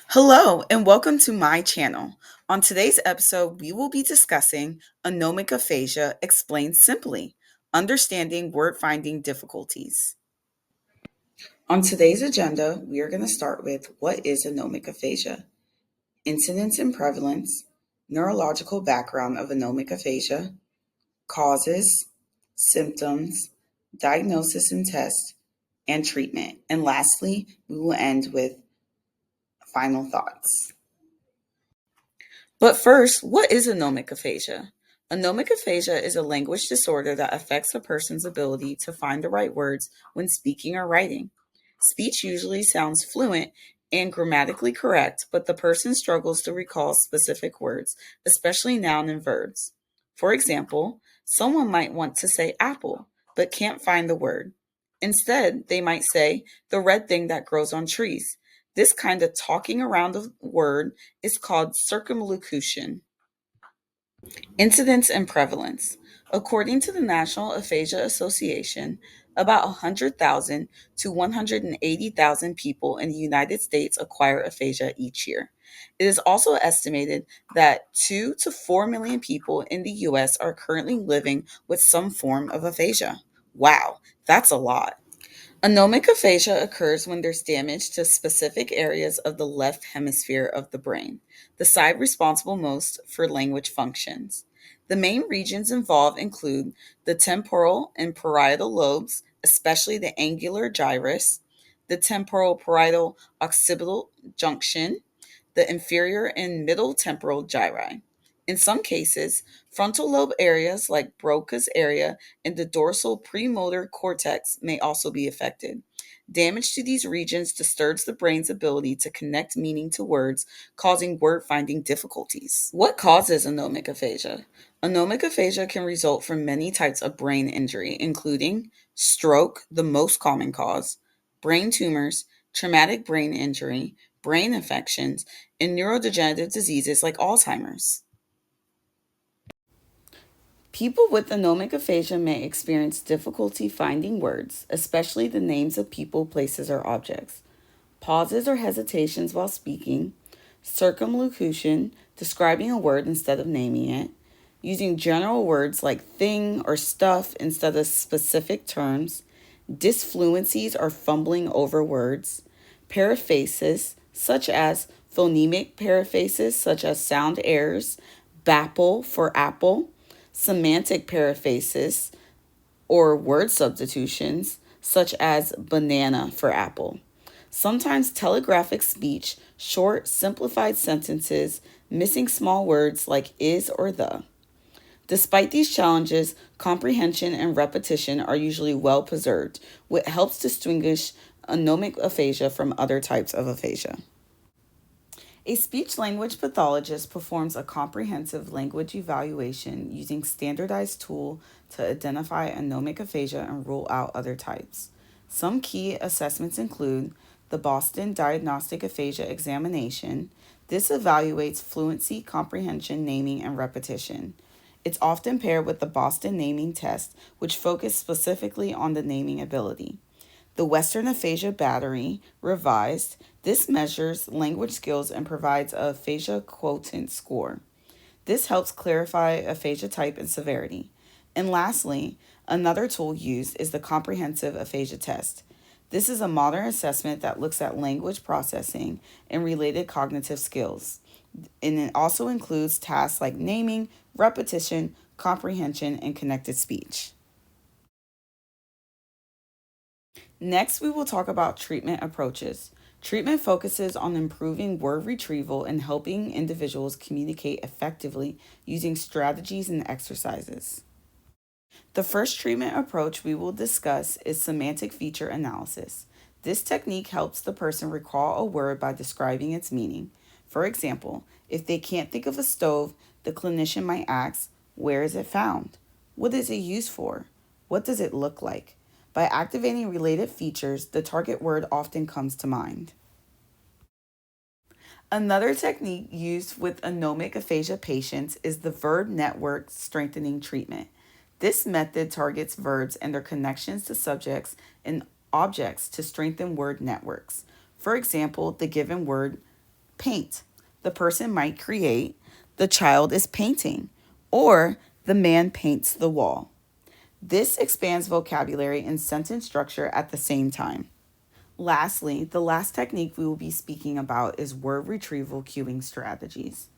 Hello, and welcome to my channel. On today's episode, we will be discussing anomic aphasia explained simply, understanding word finding difficulties. On today's agenda, we are going to start with what is anomic aphasia, incidence and prevalence, neurological background of anomic aphasia, causes, symptoms, diagnosis and test, and treatment. And lastly, we will end with final thoughts. But first, what is anomic aphasia? Anomic aphasia is a language disorder that affects a person's ability to find the right words when speaking or writing. Speech usually sounds fluent and grammatically correct, but the person struggles to recall specific words, especially noun and verbs. For example, someone might want to say apple, but can't find the word. Instead, they might say the red thing that grows on trees. This kind of talking around a word is called circumlocution. Incidence and prevalence. According to the National Aphasia Association, about 100,000 to 180,000 people in the United States acquire aphasia each year. It is also estimated that 2 to 4 million people in the US are currently living with some form of aphasia. Wow, that's a lot. Anomic aphasia occurs when there's damage to specific areas of the left hemisphere of the brain, the side responsible most for language functions. The main regions involved include the temporal and parietal lobes, especially the angular gyrus, the temporal parietal occipital junction, the inferior and middle temporal gyri. In some cases, frontal lobe areas like Broca's area and the dorsal premotor cortex may also be affected. Damage to these regions disturbs the brain's ability to connect meaning to words, causing word finding difficulties. What causes anomic aphasia? Anomic aphasia can result from many types of brain injury, including stroke, the most common cause, brain tumors, traumatic brain injury, brain infections, and neurodegenerative diseases like Alzheimer's. People with anomic aphasia may experience difficulty finding words, especially the names of people, places, or objects. Pauses or hesitations while speaking, circumlocution, describing a word instead of naming it, using general words like thing or stuff instead of specific terms, disfluencies or fumbling over words, paraphasis, such as phonemic paraphasis, such as sound errors, BAPL for apple, semantic paraphasis, or word substitutions, such as banana for apple. Sometimes telegraphic speech, short, simplified sentences, missing small words like is or the. Despite these challenges, comprehension and repetition are usually well preserved, which helps distinguish anomic aphasia from other types of aphasia. A speech language pathologist performs a comprehensive language evaluation using standardized tool to identify anomic aphasia and rule out other types. Some key assessments include the Boston Diagnostic Aphasia Examination. This evaluates fluency, comprehension, naming, and repetition. It's often paired with the Boston Naming Test, which focus specifically on the naming ability. The Western Aphasia Battery, revised, this measures language skills and provides a aphasia quotient score. This helps clarify aphasia type and severity. And lastly, another tool used is the Comprehensive Aphasia Test. This is a modern assessment that looks at language processing and related cognitive skills. And it also includes tasks like naming, repetition, comprehension, and connected speech. Next, we will talk about treatment approaches. Treatment focuses on improving word retrieval and helping individuals communicate effectively using strategies and exercises. The first treatment approach we will discuss is semantic feature analysis. This technique helps the person recall a word by describing its meaning. For example, if they can't think of a stove, the clinician might ask, where is it found? What is it used for? What does it look like? By activating related features, the target word often comes to mind. Another technique used with anomic aphasia patients is the verb network strengthening treatment. This method targets verbs and their connections to subjects and objects to strengthen word networks. For example, the given word Paint. The person might create, the child is painting, or the man paints the wall. This expands vocabulary and sentence structure at the same time. Lastly, the last technique we will be speaking about is word retrieval cueing strategies.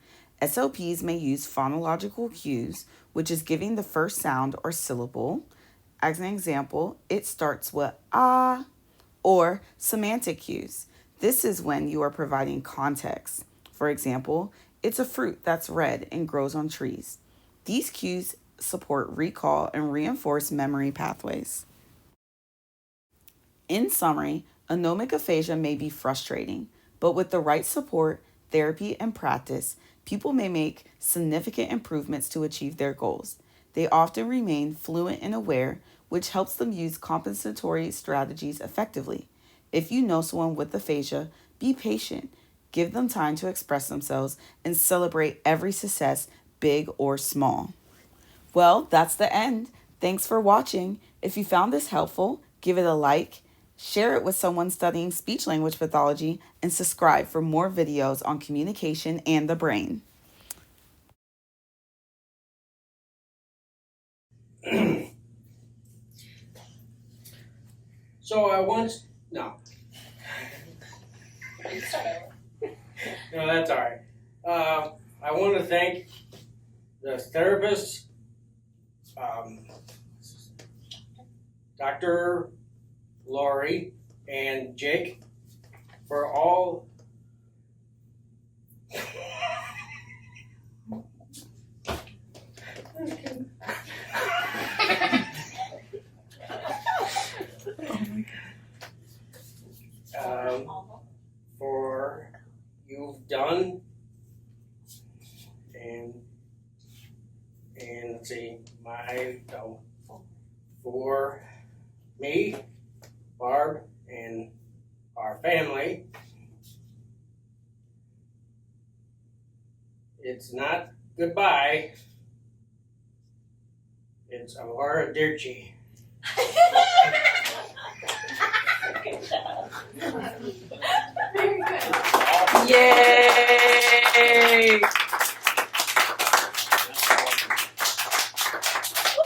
SLPs may use phonological cues, which is giving the first sound or syllable. As an example, it starts with ah, or semantic cues. This is when you are providing context. For example, it's a fruit that's red and grows on trees. These cues support recall and reinforce memory pathways. In summary, anomic aphasia may be frustrating, but with the right support, therapy, and practice, people may make significant improvements to achieve their goals. They often remain fluent and aware, which helps them use compensatory strategies effectively. If you know someone with aphasia, be patient, give them time to express themselves, and celebrate every success, big or small. Well, that's the end. Thanks for watching. If you found this helpful, give it a like, share it with someone studying speech language pathology, and subscribe for more videos on communication and the brain. So I once, no, that's all right. I want to thank the therapists, Dr. Laurie and Jake, for all for you've done, and let's see, for me, Barb, and our family. It's not goodbye. It's arrivederci. Yeah.